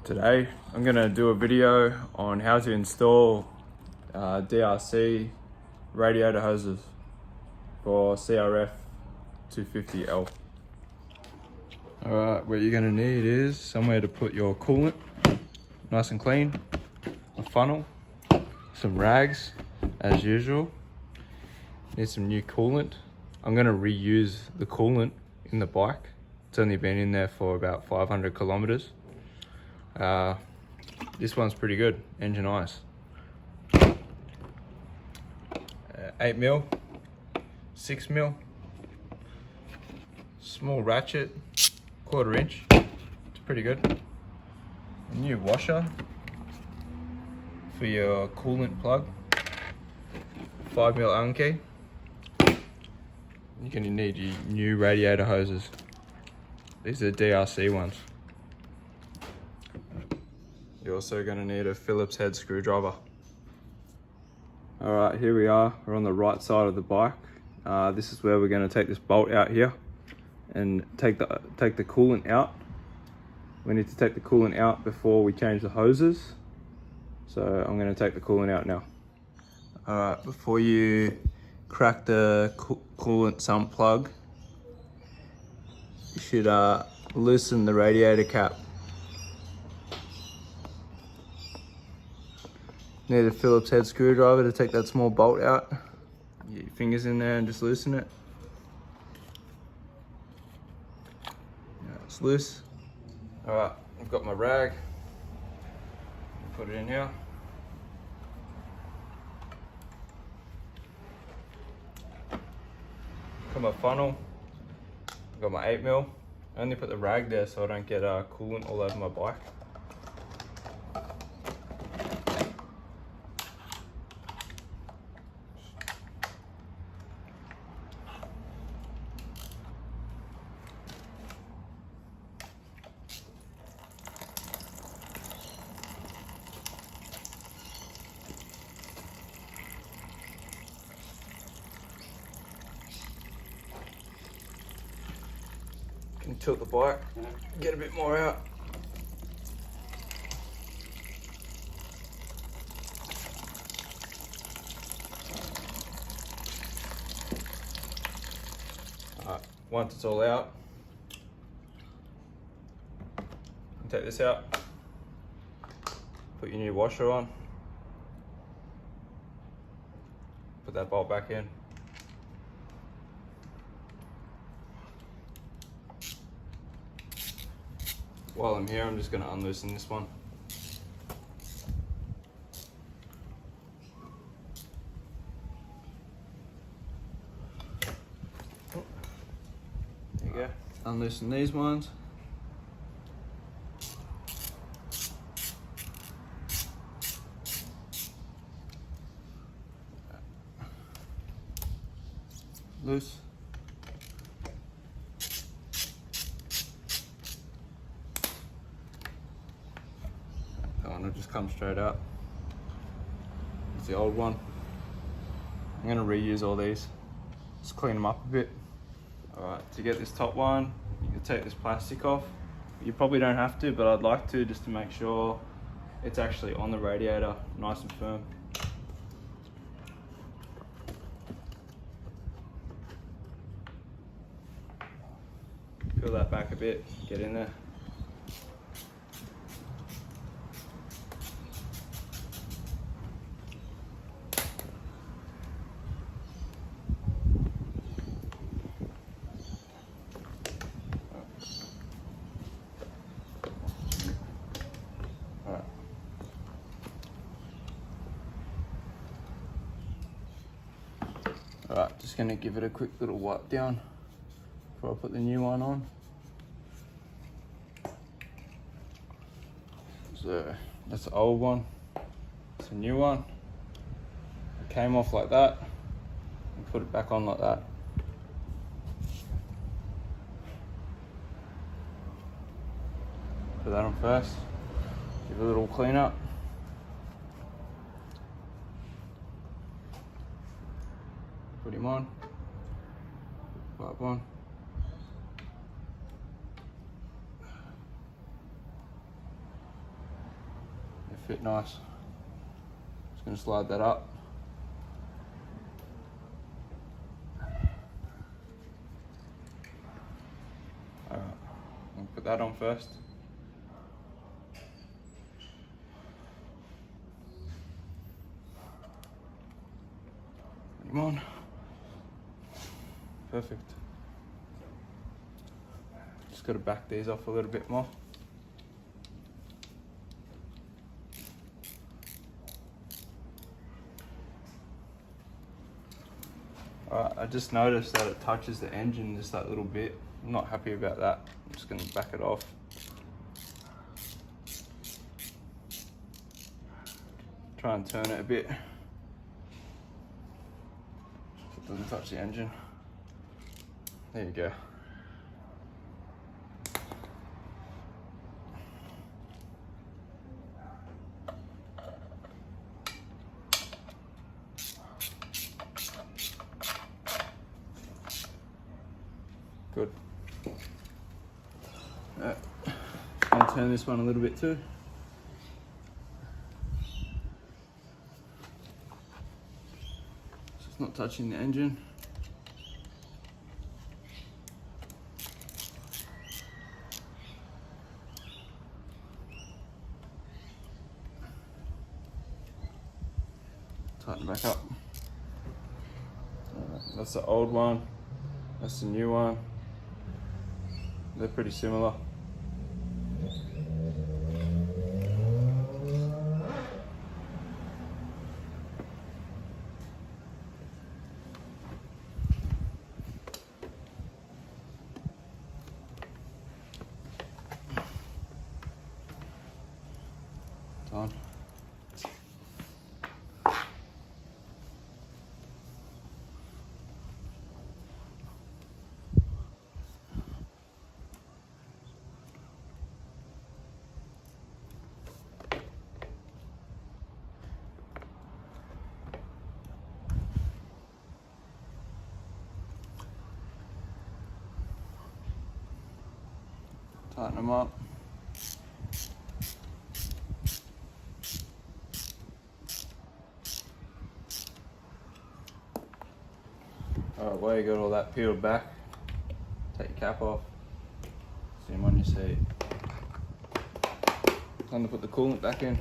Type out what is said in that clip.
Today I'm going to do a video on how to install DRC radiator hoses for CRF250L. Alright, what you're going to need is somewhere to put your coolant, nice and clean, a funnel, some rags as usual, need some new coolant. I'm going to reuse the coolant in the bike. It's only been in there for about 500 kilometers. This one's pretty good, engine ice. 8mm, 6mm, small ratchet, 1/4 inch. It's pretty good. A new washer for your coolant plug, 5mm Allen key. You're going to need your new radiator hoses. These are DRC ones. You're also going to need a Phillips head screwdriver. Alright, here we are. We're on the right side of the bike. This is where we're going to take this bolt out here and take the coolant out. We need to take the coolant out before we change the hoses. So I'm going to take the coolant out now. Alright, before you crack the coolant sump plug, you should loosen the radiator cap. Need a Phillips head screwdriver to take that small bolt out. Get your fingers in there and just loosen it. Now it's loose. Alright, I've got my rag. Put it in here. Got my funnel. Got my 8mm. I only put the rag there so I don't get coolant all over my bike. Can tilt the bike, get a bit more out. Once it's all out, take this out, put your new washer on, put that bolt back in. While I'm here, I'm just going to unloosen this one. There you go. Unloosen these ones. Loose. It'll just come straight out. It's the old one. I'm going to reuse all these. Just clean them up a bit. Alright, to get this top one, you can take this plastic off. You probably don't have to, but I'd like to, just to make sure it's actually on the radiator, nice and firm. Peel that back a bit, get in there. Alright, just going to give it a quick little wipe down before I put the new one on. So that's the old one, it's a new one. It came off like that and put it back on like that. Put that on first, give it a little clean up. Put him on, pipe on. fit nice. Just gonna slide that up. Alright, I'll put that on first. Come on. Perfect. Just got to back these off a little bit more. Alright, I just noticed that it touches the engine just that little bit. I'm not happy about that. I'm just going to back it off. Try and turn it a bit. It doesn't touch the engine. There you go. Good. I'll turn this one a little bit too. So it's not touching the engine. Tighten back up. Alright, that's the old one. That's the new one. They're pretty similar. Done. Tighten them up. Alright, while you got all that peeled back, take your cap off, zoom on your seat. Time to put the coolant back in.